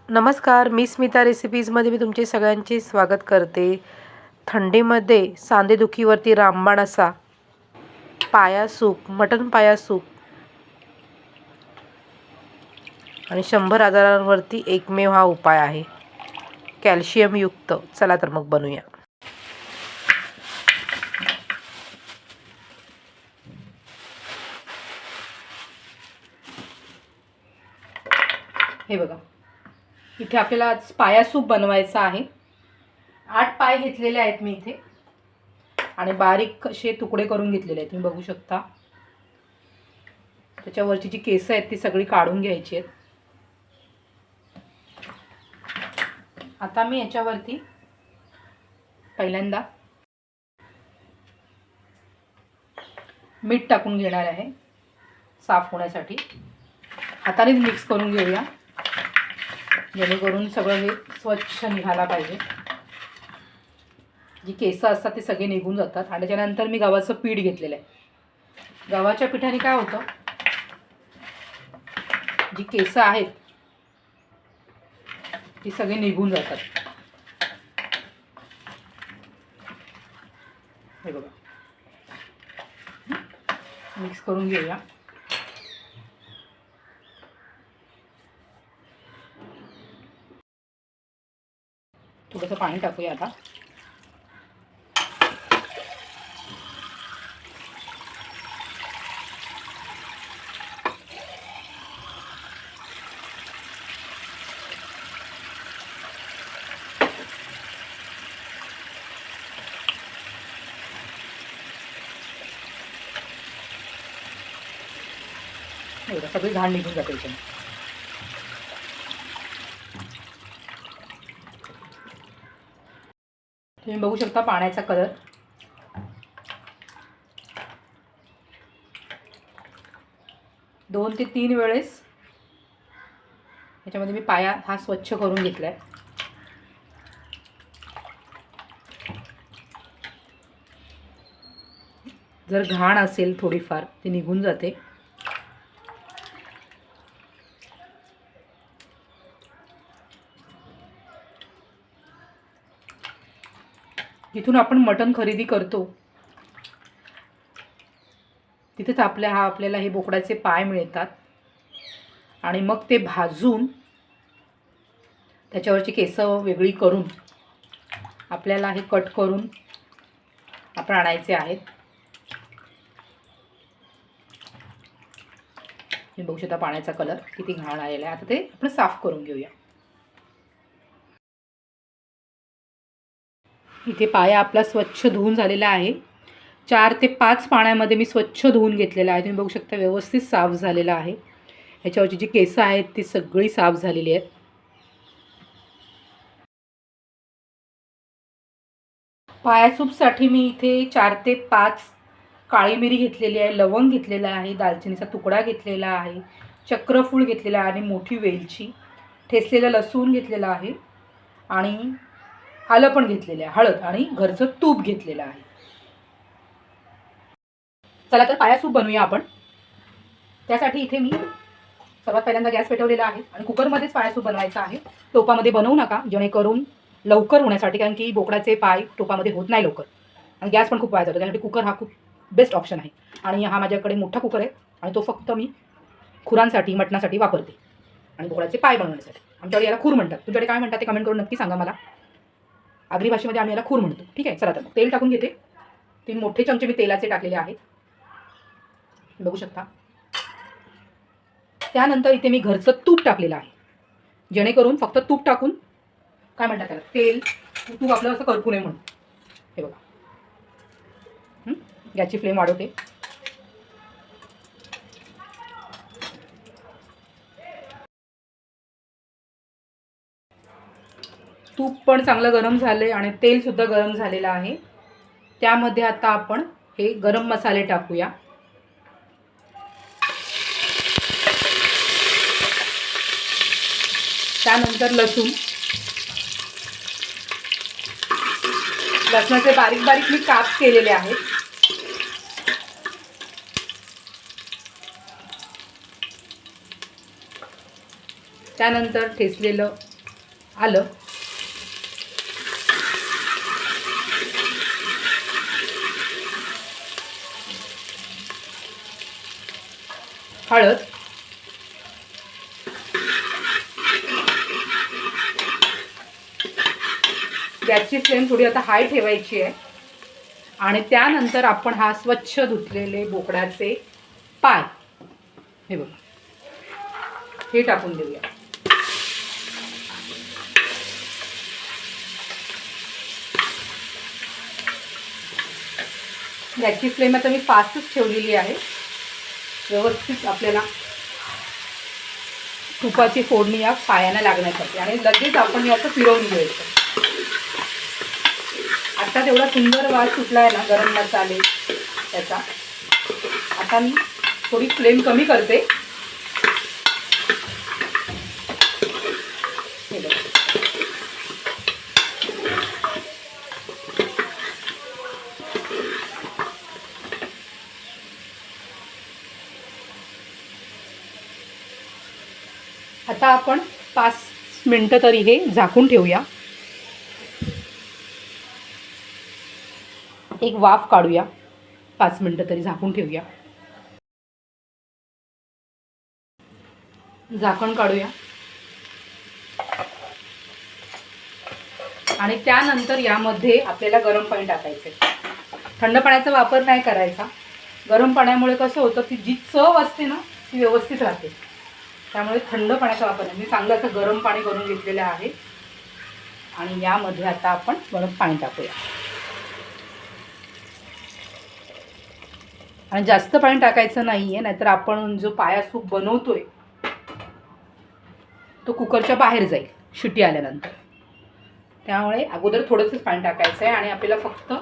नमस्कार, मी स्मिता रेसिपीजमध्ये मी तुमचे सगळ्यांचे स्वागत करते. थंडीमध्ये सांधेदुखीवरती रामबाण असा पाया सूप, मटण पाया सूप आणि 100 आजारांवरती एकमेव हा उपाय आहे, कॅल्शियम युक्त. चला तर मग बनवूया. हे बघा, इथे आपल्याला आज पाया सूप बनवायचा आहे. 8 पाय घेतलेले आहेत मी इथे आणि बारीक असे तुकडे करून घेतलेले आहेत. तुम्ही बघू शकता. त्याच्यावरची जी केस आहेत ती सगळी काढून घ्यायची आहेत. आता मी याच्यावरती पहिल्यांदा मीठ टाकून घेणार आहे साफ होण्यासाठी. हातानेच मिक्स करून घेऊया जेणेकरून सगळं हे स्वच्छ निघायला पाहिजे. जी केसं असतात ते सगळे निघून जातात. आणि त्याच्यानंतर मी गव्हाचं पीठ घेतलेलं आहे. गव्हाच्या पिठाने काय होतं, जी केसं आहेत ती सगळे निघून जातात. हे बघा, मिक्स करून घेऊया. थोडंसं पाणी टाकूया आता. एवढं सगळी घाण निघून जाते इथे. तुम्ही बघू शकता पाण्याचा कलर. दोन ते 3 वेळेस याच्यामध्ये मी पाया हा स्वच्छ करून घेतला आहे. जर घाण असेल थोडीफार ती निघून जाते. जिथून आपण मटण खरेदी करतो तिथेच आपल्याला हे बोकडाचे पाय मिळतात. आणि मग ते भाजून त्याच्यावरची केसं वेगळी करून आपल्याला हे कट करून आपण आणायचे आहेत. हे बघू शकता पाण्याचा कलर किती घाण आलेला आहे. आता ते आपण साफ करून घेऊया. इथे पाया आपला स्वच्छ धुवून झालेला आहे. 4 ते 5 पाण्यामध्ये मी स्वच्छ धुवून घेतलेला आहे. तुम्ही बघू शकता व्यवस्थित साफ झालेला आहे. ह्याच्यावरची जी केसं आहेत ती सगळी साफ झालेली आहेत. पाया सूपसाठी मी इथे 4 ते 5 काळी मिरी घेतलेली आहे, लवंग घेतलेला आहे, दालचिनीचा तुकडा घेतलेला आहे, चक्रफूल घेतलेला आहे आणि मोठी वेलची, ठेचलेलं लसूण घेतलेलं आहे आणि आलं पण घेतलेलं आहे, हळद आणि घरचं तूप घेतलेलं आहे. चला तर पाया सूप बनवूया आपण. त्यासाठी इथे मी सर्वात पहिल्यांदा गॅस पेटवलेला आहे आणि कुकरमध्येच पाया सूप बनवायचा आहे. टोपामध्ये बनवू नका जेणेकरून लवकर होण्यासाठी, कारण की बोकडाचे पाय टोपामध्ये होत नाही लवकर आणि गॅस पण खूप वाया जातो. त्यासाठी कुकर हा खूप बेस्ट ऑप्शन आहे. आणि हा माझ्याकडे मोठा कुकर आहे आणि तो फक्त मी खुरांसाठी मटणासाठी वापरते आणि बोकडाचे पाय बनवण्यासाठी. आमच्याकडे याला खूर म्हणतात. तुमच्याकडे काय म्हणतात ते कमेंट करून नक्की सांगा मला. आगरी भाषेमध्ये आम्ही याला खूर म्हणतो. ठीक आहे, चला तर मग तेल टाकून घेते. 3 मोठे चमचे मी तेलाचे टाकलेले आहेत, बघू शकता. त्यानंतर इथे मी घरचं तूप टाकलेलं आहे, जेणेकरून फक्त तूप टाकून काय म्हणतात त्याला, तेल तूप आपलं असं करपू नये म्हणून. हे बघा, गॅसची फ्लेम वाढवते. तूप पण चांगलं गरम झाले आणि तेलसुद्धा गरम झालेलं आहे. त्यामध्ये आता आपण हे गरम मसाले टाकूया. त्यानंतर लसणाचे बारीक बारीक मी काप केलेले आहेत. त्यानंतर ठेचलेलं आलं, हळद, गॅसची फ्लेम थोडी आता हाय ठेवायची आहे आणि त्यानंतर आपण हा स्वच्छ धुतलेले बोकडाचे पाय हे बघा हे टाकून देऊया. गॅसची फ्लेम आता मी फास्टच ठेवलेली आहे. व्यवस्थित आपल्याला तुपाची फोडणी या पायाला लागण्यासाठी आणि लगेच आपण याचं फिरवून घ्यायचं. आता तेवढा सुंदर वास सुटला आहे ना गरम मसाले त्याचा. आता मी थोडी फ्लेम कमी करते. आता आपण 5 मिनिटं तरी हे झाकून ठेवूया. एक वाफ काढूया. 5 मिनिटं तरी झाकून ठेवूया. झाकण काढूया आणि त्यानंतर यामध्ये आपल्याला गरम पाणी टाकायचं आहे. थंड पाण्याचा वापर नाही करायचा. गरम पाण्यामुळे कसं होतं की जी चव असते ना ती व्यवस्थित राहते. त्यामुळे थंड पाण्याचा वापर नाही. मी चांगलं असं गरम पाणी करून घेतलेलं आहे आणि यामध्ये आता आपण गरम पाणी टाकूया. आणि जास्त पाणी टाकायचं नाही आहे, नाहीतर आपण जो पाया सूप बनवतोय तो कुकरच्या बाहेर जाईल शिट्टी आल्यानंतर. त्यामुळे अगोदर थोडंसंच पाणी टाकायचं आहे आणि आपल्याला फक्त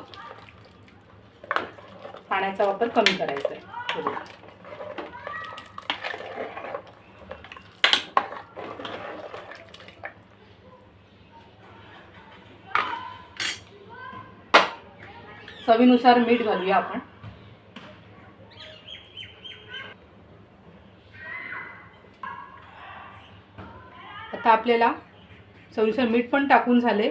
पाण्याचा वापर कमी करायचा आहे. चवीनुसार मीठ घालूया आपण. आता आपल्याला चवीनुसार मीठ पण टाकून झाले.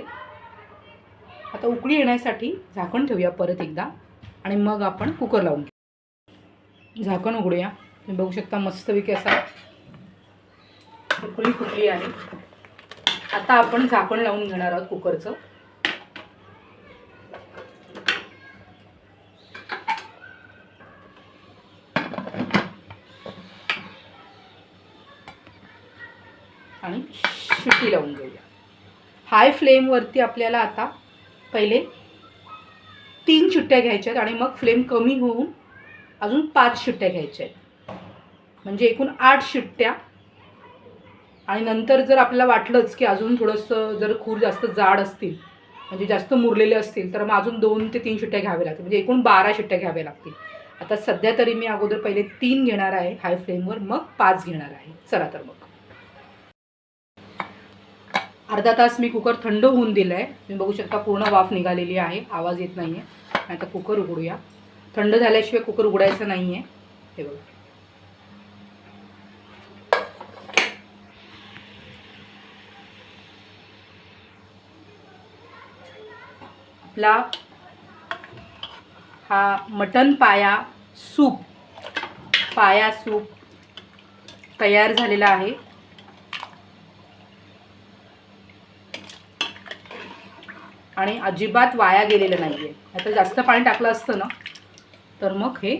आता उकळी येण्यासाठी झाकण ठेवूया परत एकदा आणि मग आपण कुकर लावून घेऊ. झाकण उघडूया. तुम्ही बघू शकता मस्तपैकी असा उकळी फुटली आहे. आता आपण झाकण लावून घेणार आहोत कुकरचं. आणि शिट्टी लावून घेऊया. हाय फ्लेमवरती आपल्याला आता पहिले 3 शिट्ट्या घ्यायच्या आहेत आणि मग फ्लेम कमी होऊन अजून 5 शिट्ट्या घ्यायच्या आहेत. म्हणजे एकूण 8 शिट्ट्या. आणि नंतर जर आपल्याला वाटलंच की अजून थोडंसं जर खूर जास्त जाड असतील म्हणजे जास्त मुरलेले असतील तर मग अजून 2 ते 3 शिट्ट्या घ्याव्या लागतील. म्हणजे एकूण 12 शिट्ट्या घ्याव्या लागतील. आता सध्या तरी मी अगोदर पहिले 3 घेणार आहे हाय फ्लेमवर, मग 5 घेणार आहे. चला तर मग अर्धा तास मी कुकर थंड होऊन दिलं आहे. तुम्ही बघू शकता पूर्ण वाफ निघालेली आहे. आवाज येत नाही आहे. आता कुकर उघडूया. थंड झाल्याशिवाय कुकर उघडायचं नाही आहे. हे बघा आपला हा मटन पाया सूप तयार झालेला आहे. आणि अजिबात वाया गेलेलं नाही आहे. आता जास्त पाणी टाकलं असतं ना तर मग हे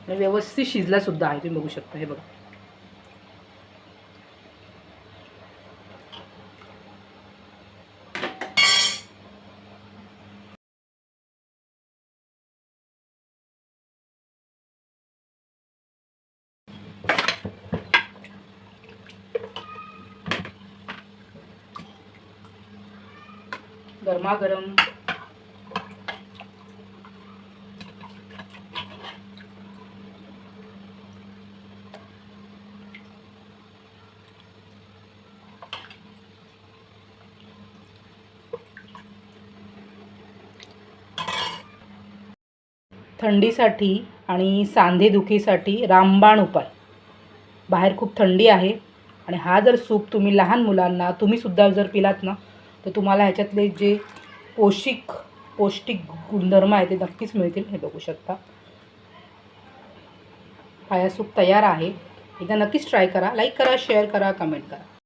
व्यवस्थित शिजला सुद्धा आहे. तुम्ही बघू शकता. हे बघा गरमागरम थंडीसाठी आणि सांधेदुखीसाठी रामबाण उपाय. बाहेर खूप थंडी आहे आणि हा जर सूप तुम्ही लहान मुलांना तुम्हीसुद्धा जर पिलात ना तर तुम्हाला ह्याच्यातले जे पौष्टिक गुणधर्म आहे ते नक्कीच मिळतील. हे बघू शकता पाया सूप तयार आहे. एकदा नक्कीच ट्राय करा. लाईक करा, शेअर करा, कमेंट करा.